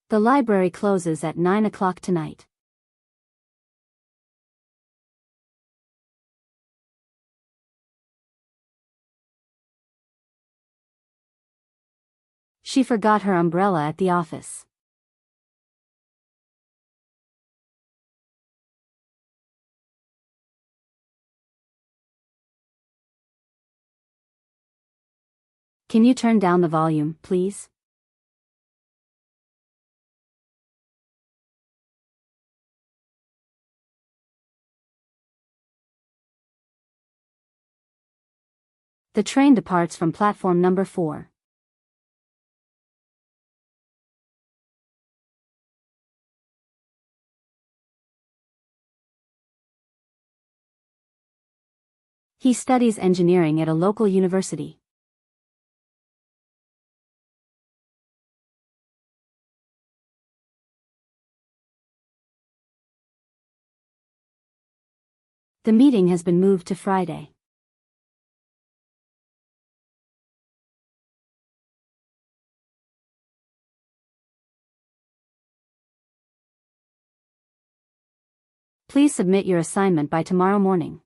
The library closes at 9 o'clock tonight. She forgot her umbrella at the office. Can you turn down the volume, please? The train departs from platform number 4. He studies engineering at a local university. The meeting has been moved to Friday. Please submit your assignment by tomorrow morning.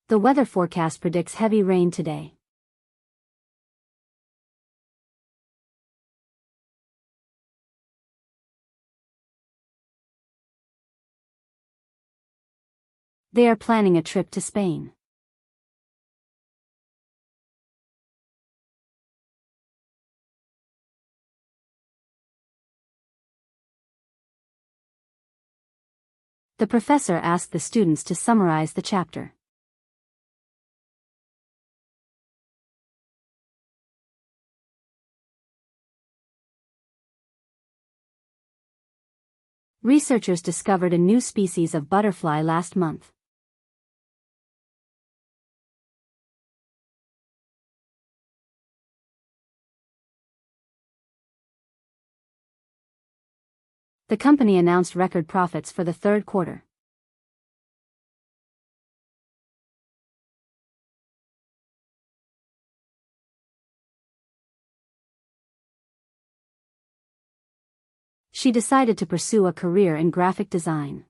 The weather forecast predicts heavy rain today. They are planning a trip to Spain. The professor asked the students to summarize the chapter. Researchers discovered a new species of butterfly last month. The company announced record profits for the third quarter. She decided to pursue a career in graphic design.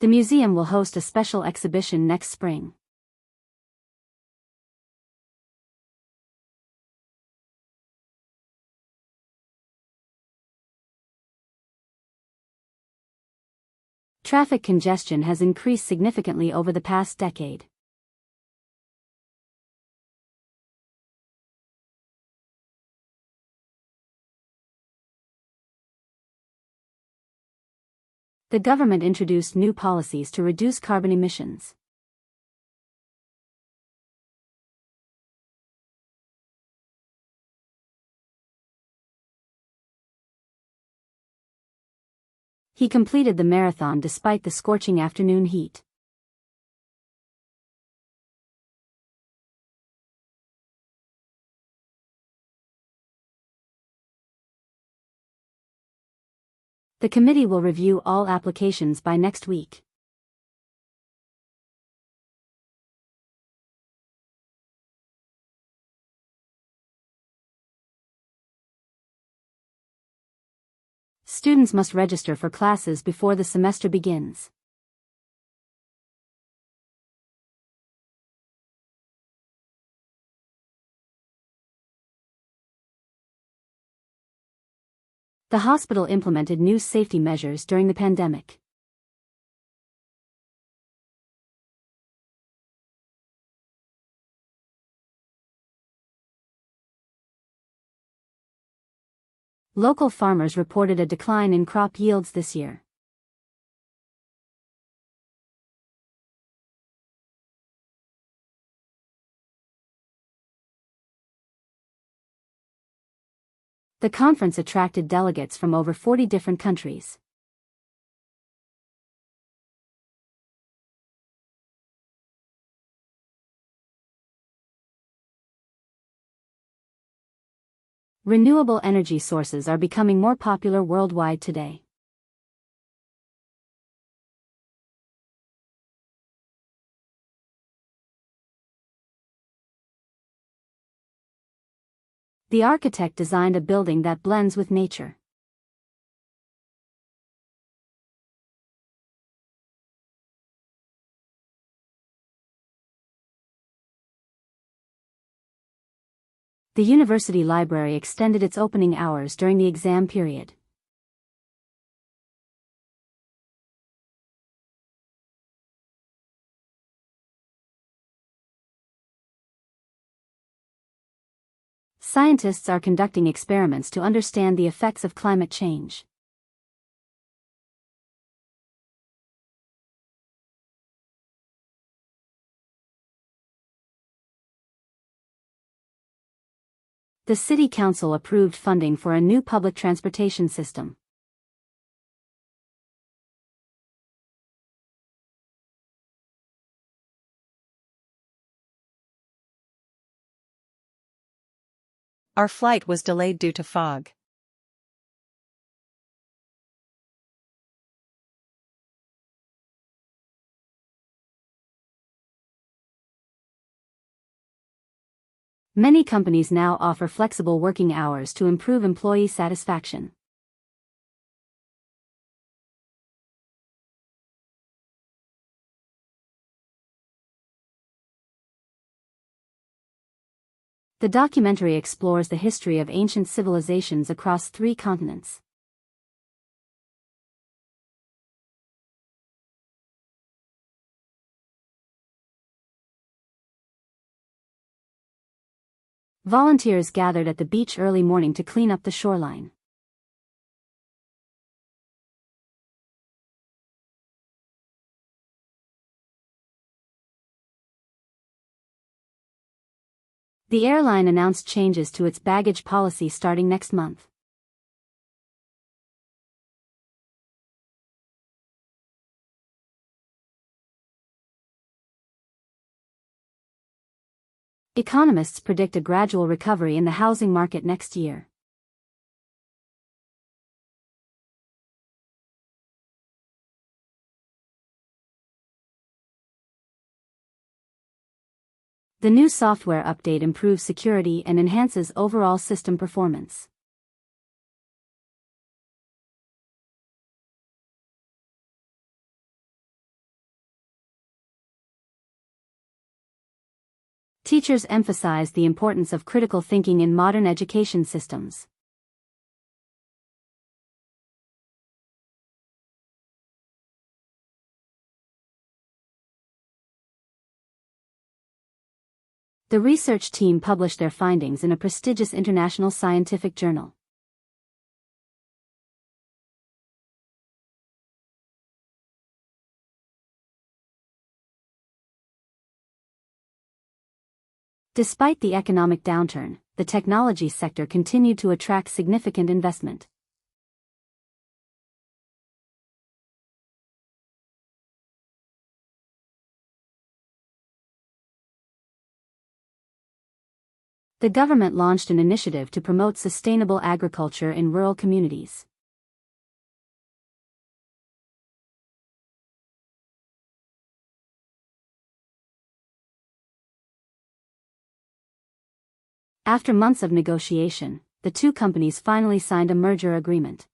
The museum will host a special exhibition next spring. Traffic congestion has increased significantly over the past decade. The government introduced new policies to reduce carbon emissions. He completed the marathon despite the scorching afternoon heat. The committee will review all applications by next week. Students must register for classes before the semester begins. The hospital implemented new safety measures during the pandemic. Local farmers reported a decline in crop yields this year. The conference attracted delegates from over 40 different countries. Renewable energy sources are becoming more popular worldwide today. The architect designed a building that blends with nature. The university library extended its opening hours during the exam period. Scientists are conducting experiments to understand the effects of climate change. The City Council approved funding for a new public transportation system. Our flight was delayed due to fog. Many companies now offer flexible working hours to improve employee satisfaction. The documentary explores the history of ancient civilizations across 3 continents. Volunteers gathered at the beach early morning to clean up the shoreline. The airline announced changes to its baggage policy starting next month. Economists predict a gradual recovery in the housing market next year. The new software update improves security and enhances overall system performance. Teachers emphasize the importance of critical thinking in modern education systems. The research team published their findings in a prestigious international scientific journal. Despite the economic downturn, the technology sector continued to attract significant investment. The government launched an initiative to promote sustainable agriculture in rural communities. After months of negotiation, the 2 companies finally signed a merger agreement.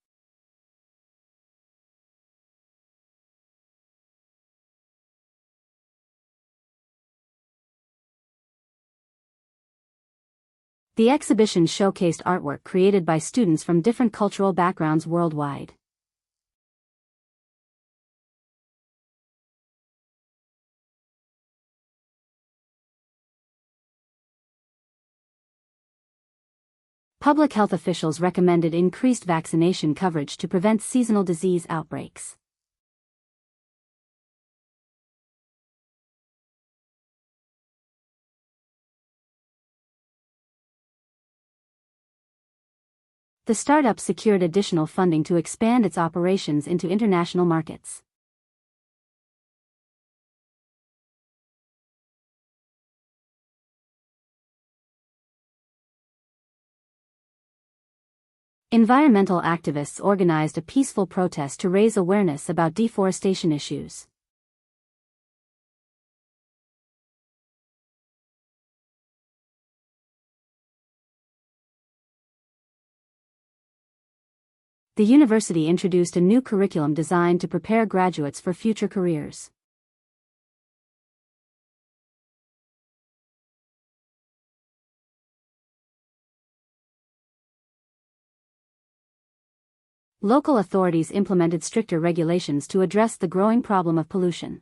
The exhibition showcased artwork created by students from different cultural backgrounds worldwide. Public health officials recommended increased vaccination coverage to prevent seasonal disease outbreaks. The startup secured additional funding to expand its operations into international markets. Environmental activists organized a peaceful protest to raise awareness about deforestation issues. The university introduced a new curriculum designed to prepare graduates for future careers. Local authorities implemented stricter regulations to address the growing problem of pollution.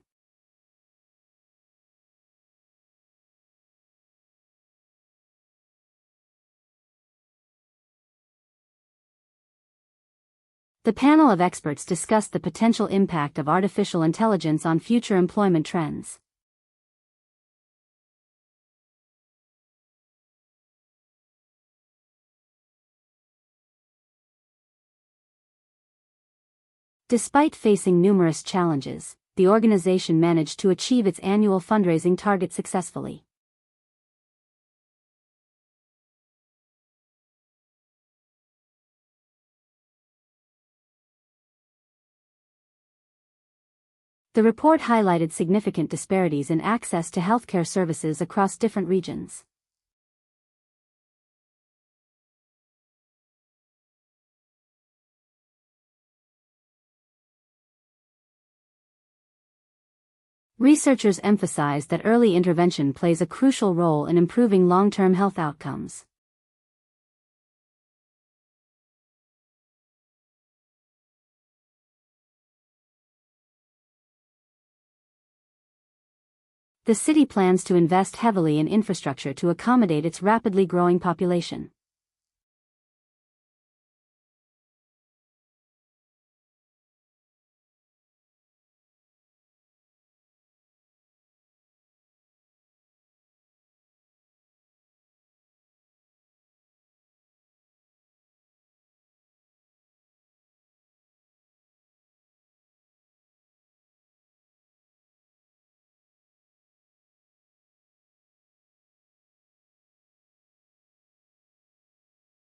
The panel of experts discussed the potential impact of artificial intelligence on future employment trends. Despite facing numerous challenges, the organization managed to achieve its annual fundraising target successfully. The report highlighted significant disparities in access to healthcare services across different regions. Researchers emphasize that early intervention plays a crucial role in improving long-term health outcomes. The city plans to invest heavily in infrastructure to accommodate its rapidly growing population.